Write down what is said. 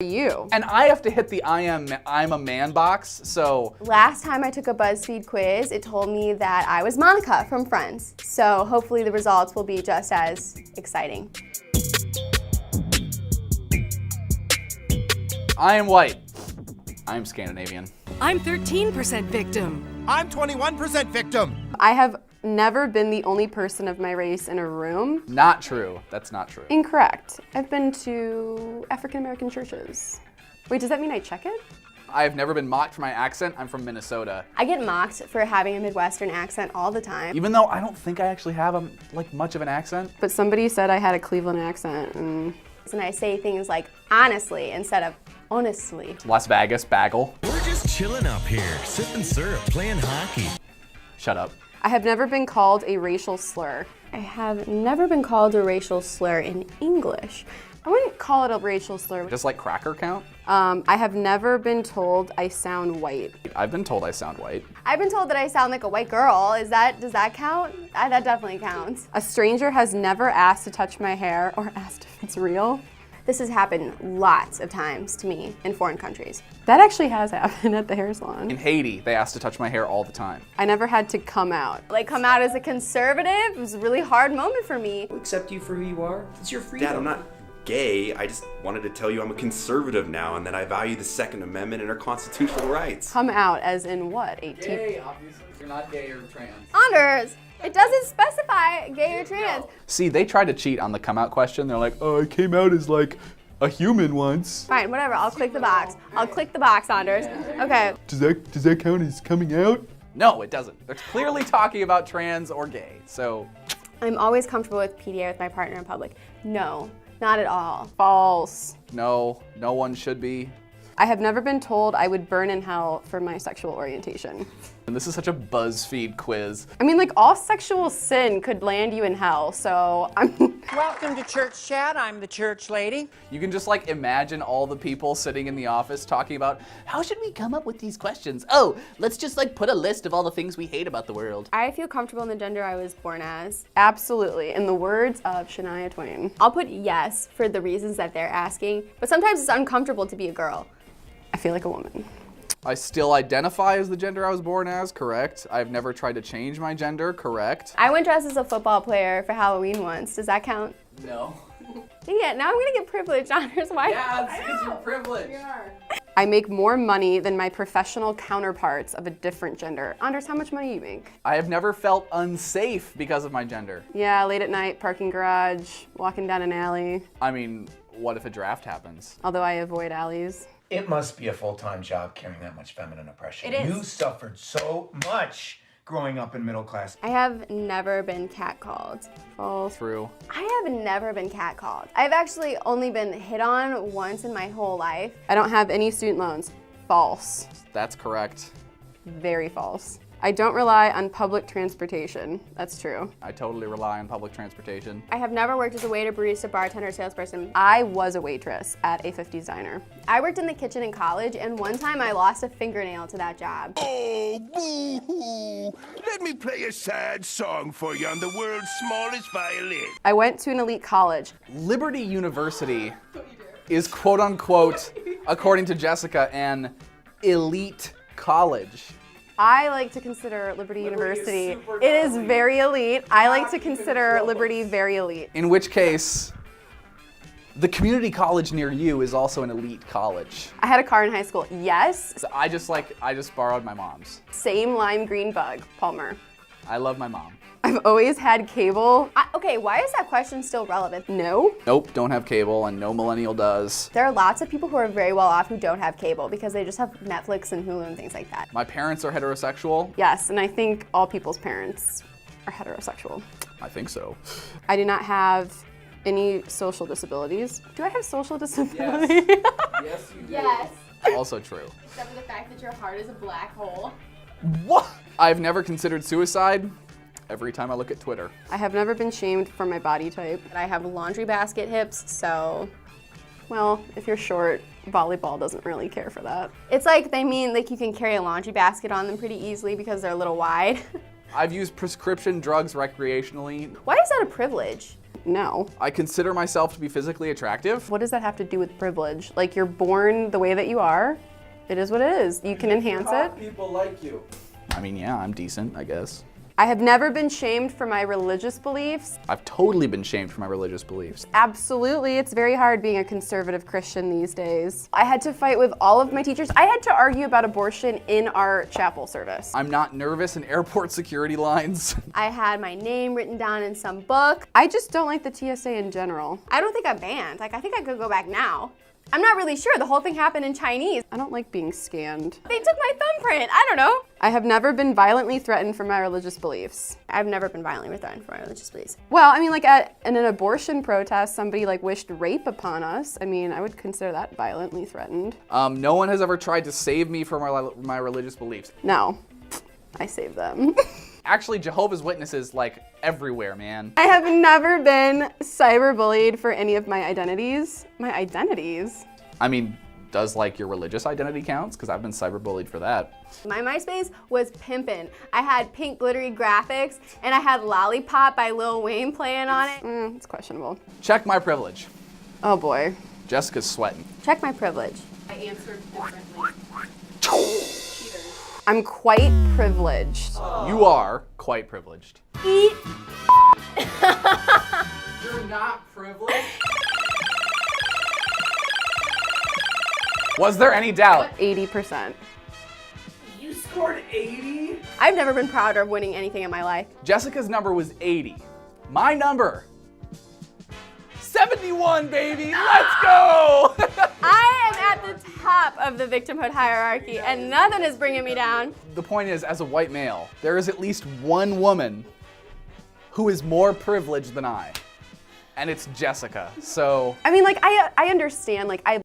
You. And I have to hit the I'm a man box, so. Last time I took a BuzzFeed quiz, it told me that I was Monica from Friends. So hopefully the results will be just as exciting. I am white. I am Scandinavian. I'm 13% victim. I'm 21% victim. I have never been the only person of my race in a room. Not true. That's not true. Incorrect. I've been to African American churches. Wait, does that mean I check it? I have never been mocked for my accent. I'm from Minnesota. I get mocked for having a Midwestern accent all the time. Even though I don't think I actually have much of an accent. But somebody said I had a Cleveland accent. And I say things like honestly instead of honestly. Las Vegas, bagel. We're just chilling up here, sipping syrup, playing hockey. Shut up. I have never been called a racial slur. I have never been called a racial slur in English. I wouldn't call it a racial slur. Just like cracker count? I have never been told I sound white. I've been told I sound white. I've been told that I sound like a white girl. Does that count? That definitely counts. A stranger has never asked to touch my hair or asked if it's real. This has happened lots of times to me in foreign countries. That actually has happened at the hair salon. In Haiti, they asked to touch my hair all the time. I never had to come out. Like come out as a conservative, it was a really hard moment for me. I'll accept you for who you are. It's your freedom. Dad, I'm not gay. I just wanted to tell you I'm a conservative now and that I value the Second Amendment and our constitutional rights. Come out as in what? Gay, obviously. You're not gay or trans. Anders, it doesn't specify gay or trans. See, they tried to cheat on the come out question. They're like, oh, I came out as like a human once. Fine, whatever, I'll click the box. I'll click the box, Anders. Okay. Does that count as coming out? No, it doesn't. They're clearly talking about trans or gay, so. I'm always comfortable with PDA with my partner in public. No, not at all. False. No, no one should be. I have never been told I would burn in hell for my sexual orientation. And this is such a BuzzFeed quiz. I mean, like, all sexual sin could land you in hell, so I'm... Welcome to Church Chat. I'm the church lady. You can just like imagine all the people sitting in the office talking about, how should we come up with these questions? Oh, let's just like put a list of all the things we hate about the world. I feel comfortable in the gender I was born as. Absolutely, in the words of Shania Twain. I'll put yes for the reasons that they're asking, but sometimes it's uncomfortable to be a girl. I feel like a woman. I still identify as the gender I was born as, correct. I've never tried to change my gender, correct. I went dressed as a football player for Halloween once. Does that count? No. Yeah, now I'm gonna get privileged, Anders. Why? Yeah, it's because you're privileged. I make more money than my professional counterparts of a different gender. Anders, how much money do you make? I have never felt unsafe because of my gender. Yeah, late at night, parking garage, walking down an alley. I mean, what if a draft happens? Although I avoid alleys. It must be a full-time job carrying that much feminine oppression. It is. You suffered so much growing up in middle class. I have never been catcalled. False. True. I have never been catcalled. I've actually only been hit on once in my whole life. I don't have any student loans. False. That's correct. Very false. I don't rely on public transportation. That's true. I totally rely on public transportation. I have never worked as a waiter, barista, bartender, salesperson. I was a waitress at a 50s diner. I worked in the kitchen in college, and one time I lost a fingernail to that job. Oh, boo-hoo. Let me play a sad song for you on the world's smallest violin. I went to an elite college. Liberty University is quote unquote, according to Jessica, an elite college. I like to consider Liberty University. It is very elite. I like to consider Liberty very elite. In which case, the community college near you is also an elite college. I had a car in high school, yes. So I just borrowed my mom's. Same lime green bug, Palmer. I love my mom. I've always had cable. Okay, why is that question still relevant? No. Nope, don't have cable, and no millennial does. There are lots of people who are very well off who don't have cable because they just have Netflix and Hulu and things like that. My parents are heterosexual. Yes, and I think all people's parents are heterosexual. I think so. I do not have any social disabilities. Do I have social disabilities? Yes, yes you do. Yes. Also true. Except for the fact that your heart is a black hole. What? I've never considered suicide. Every time I look at Twitter. I have never been shamed for my body type. I have laundry basket hips, so, well, if you're short, volleyball doesn't really care for that. It's like they mean like you can carry a laundry basket on them pretty easily because they're a little wide. I've used prescription drugs recreationally. Why is that a privilege? No. I consider myself to be physically attractive. What does that have to do with privilege? Like, you're born the way that you are. It is what it is. You can enhance it. People like you. I mean, yeah, I'm decent, I guess. I have never been shamed for my religious beliefs. I've totally been shamed for my religious beliefs. Absolutely, it's very hard being a conservative Christian these days. I had to fight with all of my teachers. I had to argue about abortion in our chapel service. I'm not nervous in airport security lines. I had my name written down in some book. I just don't like the TSA in general. I don't think I'm banned. Like, I think I could go back now. I'm not really sure. The whole thing happened in Chinese. I don't like being scanned. They took my thumbprint. I don't know. I have never been violently threatened for my religious beliefs. I've never been violently threatened for my religious beliefs. Well, I mean, like in an abortion protest, somebody like wished rape upon us. I mean, I would consider that violently threatened. No one has ever tried to save me from my religious beliefs. No, I saved them. Actually, Jehovah's Witnesses, like, everywhere, man. I have never been cyberbullied for any of my identities. My identities? I mean, does, like, your religious identity counts? Because I've been cyberbullied for that. My MySpace was pimpin'. I had pink glittery graphics, and I had Lollipop by Lil Wayne playing on it. It's questionable. Check my privilege. Oh boy. Jessica's sweating. Check my privilege. I answered differently. I'm quite privileged. You are quite privileged. Eat. You're not privileged? Was there any doubt? 80%. You scored 80? I've never been prouder of winning anything in my life. Jessica's number was 80. My number, 71, baby. Let's go! I am at the top of the victimhood hierarchy, and nothing is bringing me down. The point is, as a white male, there is at least one woman who is more privileged than I, and it's Jessica. So I mean, like, I understand, like, I